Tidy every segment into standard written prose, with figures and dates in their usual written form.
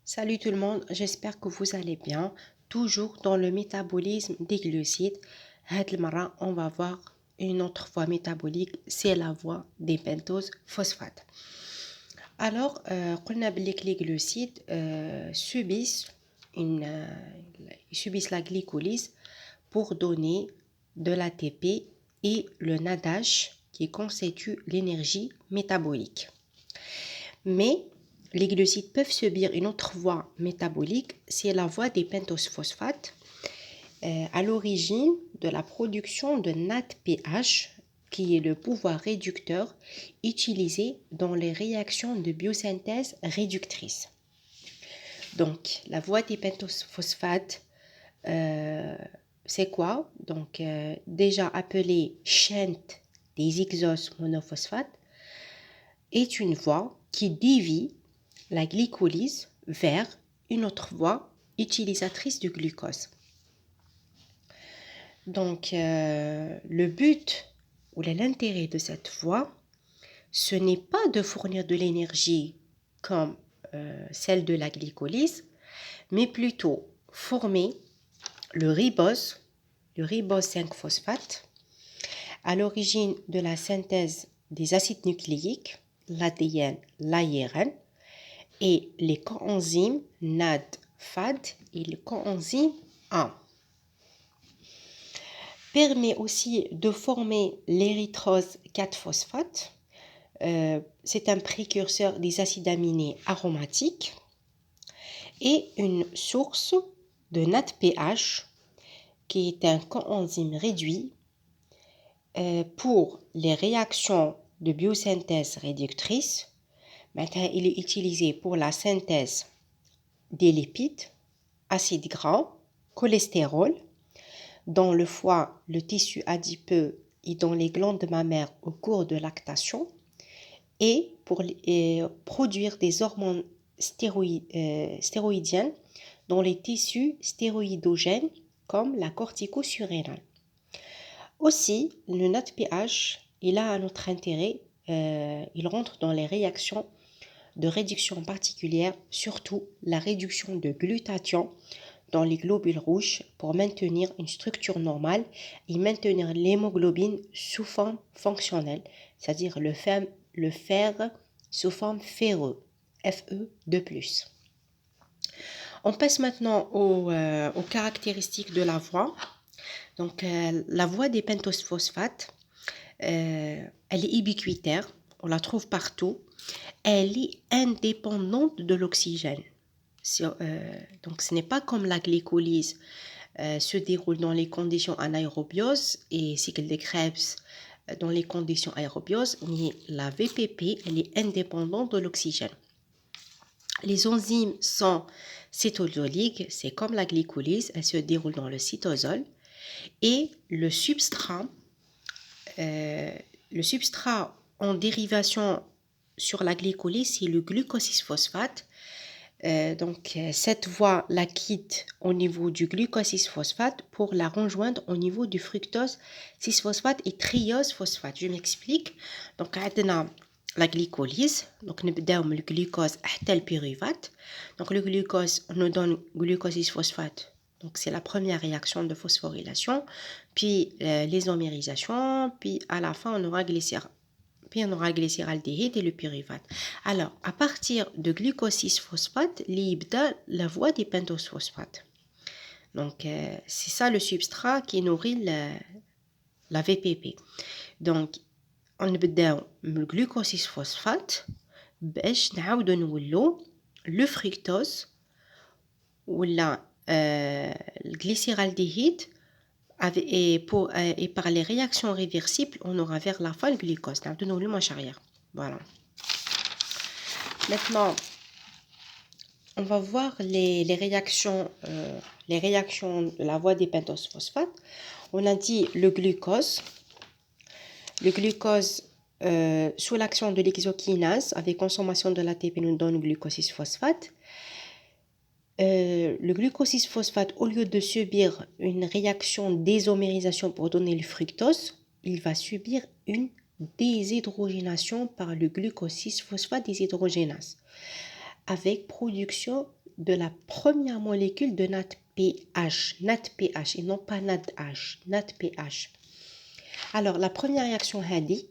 Salut tout le monde, j'espère que vous allez bien. Toujours dans le métabolisme des glucides. هاد المرة, on va voir une autre voie métabolique, c'est la voie des pentoses phosphates. Alors, قلنا بلي que les glucides subissent la glycolyse pour donner de l'ATP et le NADH qui constitue l'énergie métabolique. Mais les glucides peuvent subir une autre voie métabolique, c'est la voie des pentoses phosphates, à l'origine de la production de NADPH, qui est le pouvoir réducteur utilisé dans les réactions de biosynthèse réductrices. Donc, la voie des pentoses phosphates, c'est quoi? Donc, déjà appelée chaîne des hexoses monophosphates, est une voie qui dévie la glycolyse vers une autre voie utilisatrice du glucose. Donc, le but ou l'intérêt de cette voie, ce n'est pas de fournir de l'énergie comme celle de la glycolyse, mais plutôt former le ribose 5-phosphate, à l'origine de la synthèse des acides nucléiques, l'ADN, l'ARN, et les coenzymes NAD, FAD et le coenzyme A. Permet aussi de former l'érythrose 4-phosphate. C'est un précurseur des acides aminés aromatiques et une source de NADPH qui est un coenzyme réduit pour les réactions de biosynthèse réductrice. Maintenant, il est utilisé pour la synthèse des lipides, acides gras, cholestérol, dans le foie, le tissu adipeux et dans les glandes mammaires au cours de lactation, et pour produire des hormones stéroïdiennes dans les tissus stéroïdogènes comme la corticosurrénale. Aussi, le NADPH, il a un autre intérêt, il rentre dans les réactions de réduction particulière, surtout la réduction de glutathion dans les globules rouges pour maintenir une structure normale et maintenir l'hémoglobine sous forme fonctionnelle, c'est-à-dire le fer sous forme ferreux, Fe2+. On passe maintenant aux caractéristiques de la voie. Donc, la voie des pentoses phosphates, elle est ubiquitaire, on la trouve partout. Elle est indépendante de l'oxygène. Donc, ce n'est pas comme la glycolyse se déroule dans les conditions anaérobiose et cycle de Krebs dans les conditions aérobiose, mais la VPP, elle est indépendante de l'oxygène. Les enzymes sont cytosoliques, c'est comme la glycolyse, elle se déroule dans le cytosol. Et le substrat en dérivation sur la glycolyse, c'est le glucose 6-phosphate. Donc, cette voie la quitte au niveau du glucose 6-phosphate pour la rejoindre au niveau du fructose 6-phosphate et triose phosphate. Je m'explique. Donc, on a la glycolyse. Donc, nous avons le glucose حتى le pyruvate. Donc, le glucose, on nous donne glucose 6-phosphate. Donc, c'est la première réaction de phosphorylation. Puis, l'isomérisation. Puis, à la fin, on aura glycérol. Puis on aura glycéraldéhyde et le pyruvate. Alors, à partir de glucose 6-phosphate, l'ibda la voie des pentoses phosphates. Donc, c'est ça le substrat qui nourrit la VPP. Donc, on بداو من glucose 6-phosphate باش نعاودو نولو le fructose ولا الglycéraldéhyde et par les réactions réversibles, on aura vers la fin le glucose. Voilà. Maintenant, on va voir les réactions de la voie des pentoses phosphates. On a dit le glucose. Le glucose, sous l'action de l'hexokinase, avec consommation de l'ATP, nous donne le glucose 6-phosphate. Le glucose 6-phosphate, au lieu de subir une réaction d'isomérisation pour donner le fructose, il va subir une déshydrogénation par le glucose 6-phosphate déshydrogénase, avec production de la première molécule de NADPH, NADPH et non pas NADH, NADPH. Alors, la première réaction HADI,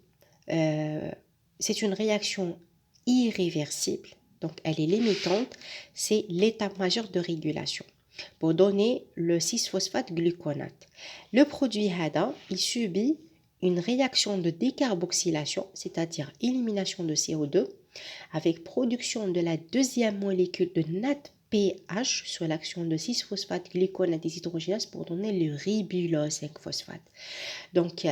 c'est une réaction irréversible, donc elle est limitante, c'est l'étape majeure de régulation pour donner le 6-phosphate gluconate. Le produit HADA, il subit une réaction de décarboxylation, c'est-à-dire élimination de CO2, avec production de la deuxième molécule de NADPH sous l'action de 6-phosphate gluconate déshydrogénase pour donner le ribulose 5-phosphate. Donc,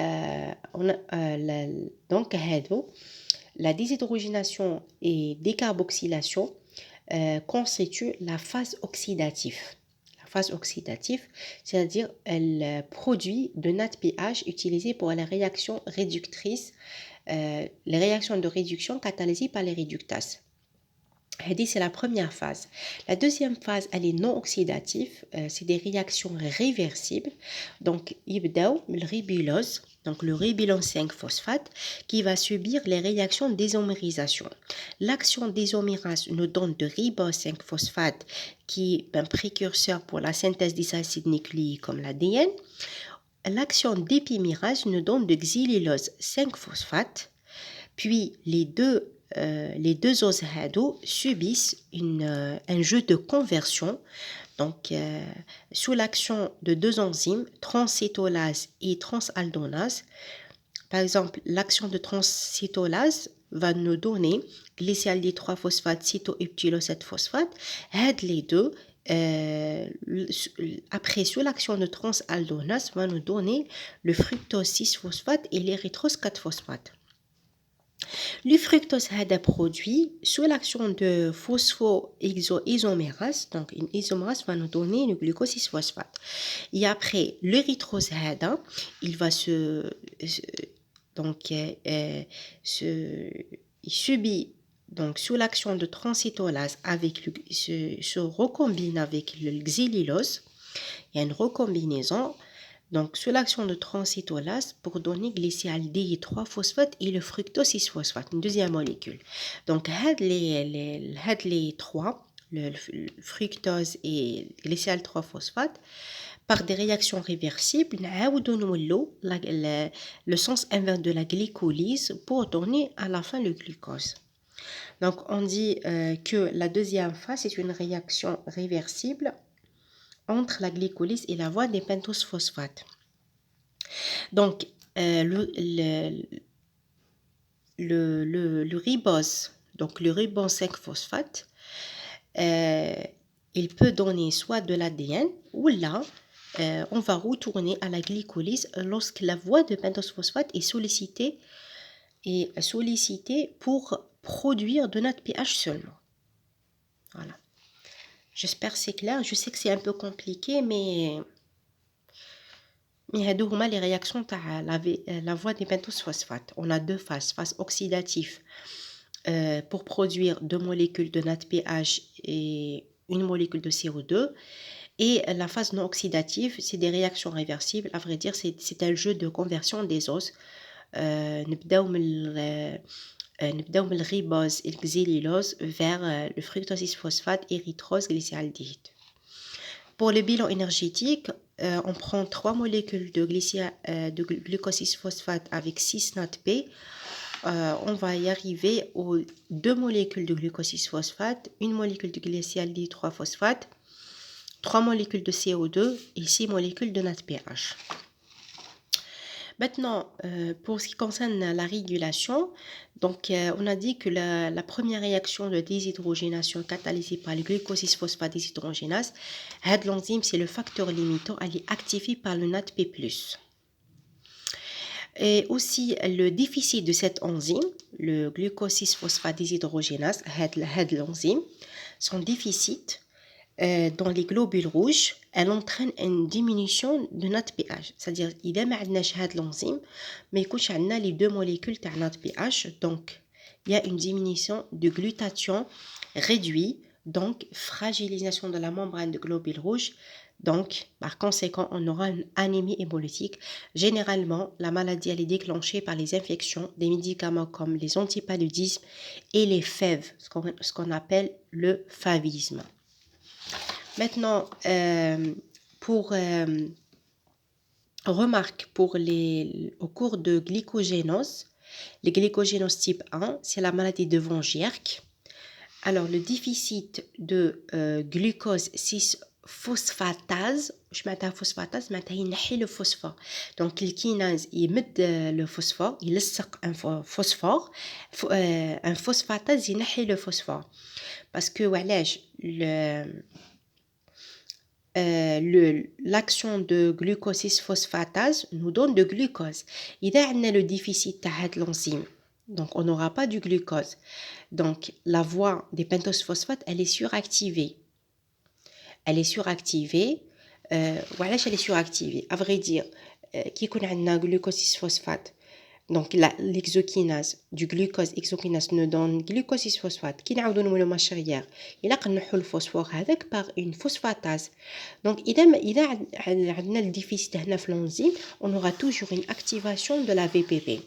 la déshydrogénation et décarboxylation constituent la phase oxydative. La phase oxydative, c'est-à-dire elle produit de NADPH utilisé pour les réactions réductrices, les réactions de réduction catalysées par les réductases. C'est la première phase. La deuxième phase, elle est non oxydative. C'est des réactions réversibles. Donc, يبداو le ribulose, donc le ribulose 5-phosphate, qui va subir les réactions d'isomérisation. L'action d'isomérase nous donne de ribose 5-phosphate, qui est un précurseur pour la synthèse des acides nucléiques comme l'ADN. L'action d'épimérase nous donne de xylulose 5-phosphate. Puis, les deux oses HADO subissent un jeu de conversion, donc sous l'action de deux enzymes, transcytolase et transaldonase. Par exemple, l'action de transcytolase va nous donner glycylaldéhyde 3-phosphate, cytoheptylose 7-phosphate. Les deux, après, sous l'action de transaldonase, va nous donner le fructose 6-phosphate et l'érythrose 4-phosphate. Le fructose HADA produit sous l'action de phosphoisomérase, donc une isomérase va nous donner le glucose 6-phosphate. Et après, l'érythrose HADA, il va il subit donc sous l'action de transcytolase se recombine avec le xylulose. Il y a une recombinaison. Donc, sous l'action de transcytolase pour donner glycylaldéhyde 3-phosphate et le fructose 6-phosphate, une deuxième molécule. Donc, les trois, le fructose et glycylaldéhyde 3-phosphate, par des réactions réversibles, le sens inverse de la glycolyse pour donner à la fin le glucose. Donc, on dit que la deuxième phase est une réaction réversible entre la glycolyse et la voie des pentoses phosphates. Donc, le ribose, donc le ribose 5-phosphate, il peut donner soit de l'ADN ou là, on va retourner à la glycolyse lorsque la voie de pentose phosphate est sollicitée pour produire de NADPH seulement. Voilà. J'espère que c'est clair. Je sais que c'est un peu compliqué, mais هادو هما les réactions تاع la voie des pentoses phosphate. On a deux phases, phase oxydative pour produire deux molécules de NADPH et une molécule de CO2, et la phase non oxydative, c'est des réactions réversibles. À vrai dire, c'est un jeu de conversion des os. نبداو من الريبوز et le xylulose vers le fructose 6-phosphate, érythrose, glycylaldéhyde. Pour le bilan énergétique, on prend 3 molécules de glucose 6-phosphate avec 6 NADP. On va y arriver aux 2 molécules de glucose 6-phosphate, une molécule de glycylaldéhyde 3-phosphate, 3 molécules de CO2 et 6 molécules de NADPH. Maintenant, pour ce qui concerne la régulation, donc on a dit que la première réaction de déshydrogénation catalysée par le glucose 6-phosphate déshydrogénase, l'enzyme c'est le facteur limitant, elle est activée par le NADP+. Et aussi le déficit de cette enzyme, le glucose 6-phosphate déshydrogénase, l'enzyme, son déficit dans les globules rouges, elle entraîne une diminution de NADPH. C'est-à-dire, il y a l'enzyme, mais il y a les deux molécules de NADPH, donc il y a une diminution de glutathion réduit, donc fragilisation de la membrane de globules rouges. Donc, par conséquent, on aura une anémie hémolytique. Généralement, la maladie elle est déclenchée par les infections des médicaments comme les antipaludismes et les FEV, ce qu'on appelle le favisme. Maintenant, pour remarque au cours de glycogénose, le glycogénose type 1, c'est la maladie de von Gierk. Alors, le déficit de glucose 6-phosphatase, je m'attends phosphatase, معناتها ينحي le phosphore. Donc, le kinase يمد le phosphore, يلصق un phosphatase ينحي le phosphore. Parce que وعلاش l'action de glucose 6-phosphatase nous donne de glucose. إذا عندنا le déficit تاع هاد l'enzyme, donc on n'aura pas du glucose. Donc la voie des pentose phosphates, elle est suractivée. Elle est suractivée. وعلاش elle est suractivée? À vrai dire, كي يكون عندنا glucose 6-phosphate, donc l'exokinase du glucose exokinase nous donne glucose 6-phosphate qui نعاودو نولو ماشيغيير إلا نحو الفوسفور هذاك par une phosphatase. Donc إذا عندنا le déficit هنا في l'enzyme, on aura toujours une activation de la VPP.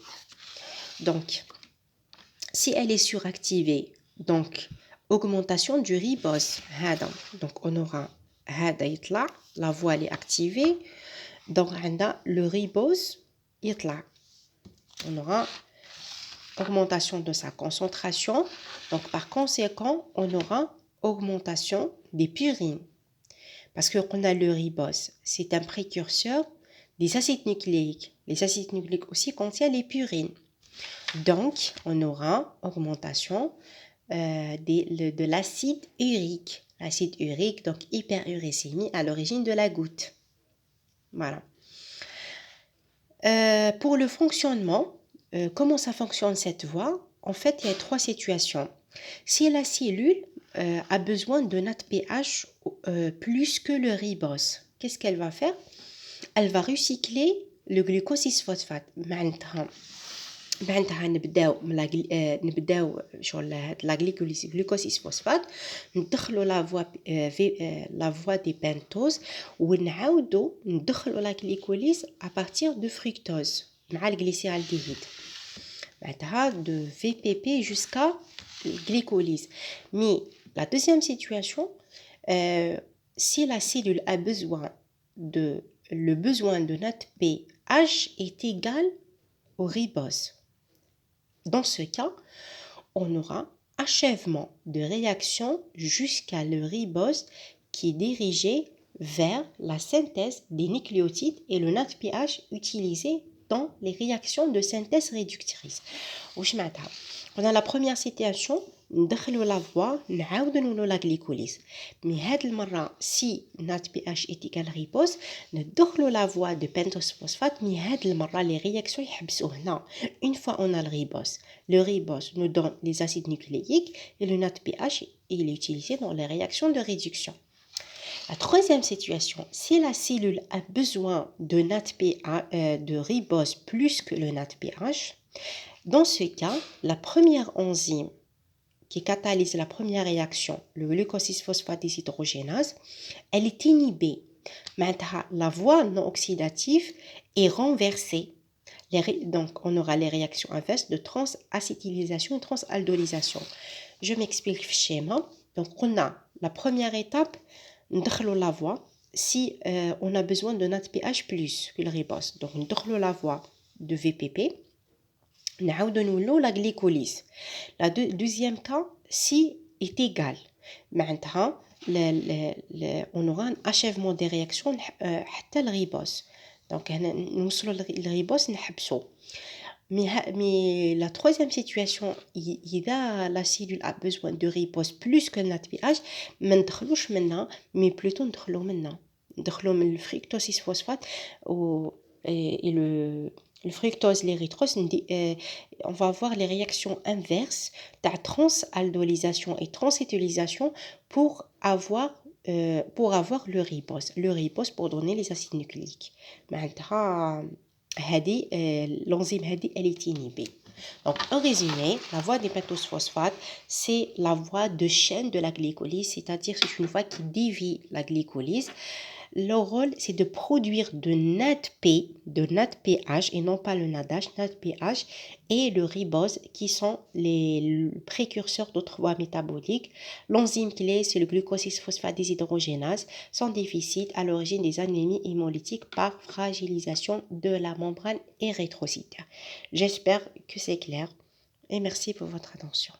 Donc si elle est suractivée, donc augmentation du ribose هذا, donc on aura هذا يطلع, la voie est activée, donc عندنا le ribose يطلع. On aura augmentation de sa concentration. Donc, par conséquent, on aura augmentation des purines. Parce qu'on a le ribose, c'est un précurseur des acides nucléiques. Les acides nucléiques aussi contiennent les purines. Donc, on aura augmentation de l'acide urique. L'acide urique, donc hyperuricémie à l'origine de la goutte. Voilà. Pour le fonctionnement, comment ça fonctionne cette voie? En fait, il y a trois situations. Si la cellule a besoin d'un ATPH plus que le ribose, qu'est-ce qu'elle va faire? Elle va recycler le glucose 6-phosphate. معناتها نبداو شغل لا glucose 6-phosphate ندخلوا la voie des pentoses ونعاودوا ندخلوا la glycolyse à partir de fructose مع الجليسيرالديهيد معناتها de VPP jusqu'à glycolyse. Mais la deuxième situation, si la cellule a le besoin de notre pH est égal au ribose. Dans ce cas, on aura achèvement de réaction jusqu'à le ribose qui est dirigé vers la synthèse des nucléotides et le NADPH utilisé dans les réactions de synthèse réductrice. On a la première situation, ندخلوا la voie نعاودوا نولوا la glycolyse. Mais هاد المرة si NADPH est égal ribose ندخلوا la voie de pentose phosphate. Mais هاد المرة les réactions يحبسوا هنا. Une fois on a le ribose nous donne les acides nucléiques et le NADPH il est utilisé dans les réactions de réduction. La troisième situation, si la cellule a besoin de ribose plus que le NADPH, dans ce cas, la première enzyme qui catalyse la première réaction, le glucose 6-phosphate déshydrogénase, elle est inhibée. Maintenant, la voie non oxydative est renversée. Donc, on aura les réactions inverses de transacétylisation et transaldolisation. Je m'explique le schéma. Donc, on a la première étape, ندخلوا la voie si on a besoin de NADPH plus que le ribose. Donc, ندخلوا la voie de VPP. نعاودوا نولوا la glycolyse. La deuxième cas, si est égal. معناتها on aura un achèvement des réactions حتى الريبوز. Donc نوصلوا للريبوز نحبسوا. Mais la troisième situation, إذا la cellule a besoin de ribose plus que NADPH, ما ندخلوش منها, mais plutôt ندخلوا منها. ندخلوا من الفريكتوز 6-phosphate et le fructose, l'érythrose, on va avoir les réactions inverses de transaldolisation et transéthylisation pour avoir le ribose. Le ribose pour donner les acides nucléiques. L'enzyme elle est inhibée. Donc, en résumé, la voie des pentose phosphates, c'est la voie de chaîne de la glycolyse, c'est-à-dire c'est une voie qui dévie la glycolyse Leur rôle, c'est de produire de NADP, de NADPH et non pas le NADH, NADPH et le ribose qui sont les précurseurs d'autres voies métaboliques. L'enzyme clé, c'est le glucose 6-phosphate déshydrogénase. Son déficit à l'origine des anémies hémolytiques par fragilisation de la membrane érythrocytaire. J'espère que c'est clair et merci pour votre attention.